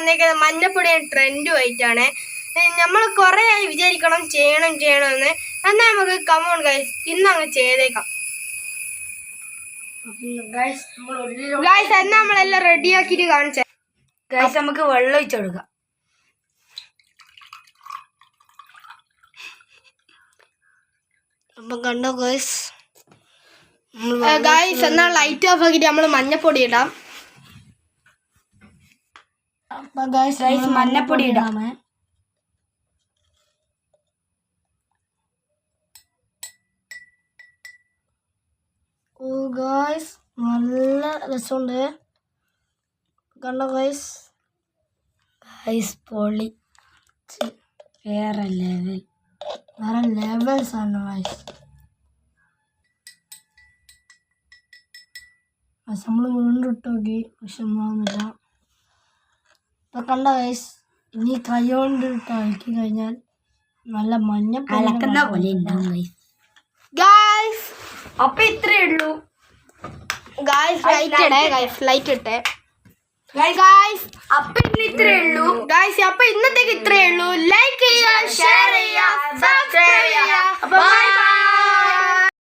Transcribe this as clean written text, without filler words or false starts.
വന്നേക്കുന്നത് മഞ്ഞപ്പൊടി ട്രെൻഡുമായിട്ടാണ്. നമ്മൾ കുറേ ആയി വിചാരിക്കണം ചെയ്യണമെന്ന്. എന്നാൽ നമുക്ക് കമോൺ ഗൈസ് ഇന്ന് അങ്ങ് ചെയ്തേക്കാം. ഗൈസ് എന്നാ നമ്മളെല്ലാം റെഡിയാക്കിയിട്ട് കാണിച്ചേ. ഗൈസ് നമുക്ക് വെള്ളം ഒഴിച്ചെടുക്കാം. അപ്പം കണ്ടോ ഗൈസ്. ഗൈസ് എന്നാ ലൈറ്റ് ഓഫ് ആക്കിയിട്ട് നമ്മൾ മഞ്ഞപ്പൊടി ഇടാം. ഗൈസ് മഞ്ഞപ്പൊടി ഇടാം. ഗൈസ് നല്ല രസമുണ്ട്. കണ്ടോ ഗൈസ്. ഗൈസ് പൊളി, വേറെ ലെവൽസ് ആണ് ഗൈസ്. നമ്മൾ വീണ്ടും ഇട്ട് നോക്കി പക്ഷെ ഒന്നാവുന്നില്ല. ഇപ്പൊ കണ്ടോ ഗൈസ്. ഇനി കൈ കൊണ്ട് ഇട്ട് അലക്കി കഴിഞ്ഞാൽ നല്ല അലക്കുന്ന പോലെ ഉണ്ടാവും ഗൈസ്. ഗൈസ് അപ്പൊ ഇത്രേ ഉള്ളൂ ഗൈസ്. ലൈറ്റ് ഇട്ടേ ഗൈസ്. അപ്പൊ ഇന്ന് ഇത്രേ ഉള്ളൂ ഗൈസ്. അപ്പൊ ഇന്നത്തേക്ക് ഇത്രേ ഉള്ളൂ. ലൈക്ക് ചെയ്യുക, ഷെയർ ചെയ്യുക, സബ്സ്ക്രൈബ് ചെയ്യുക. Bye bye.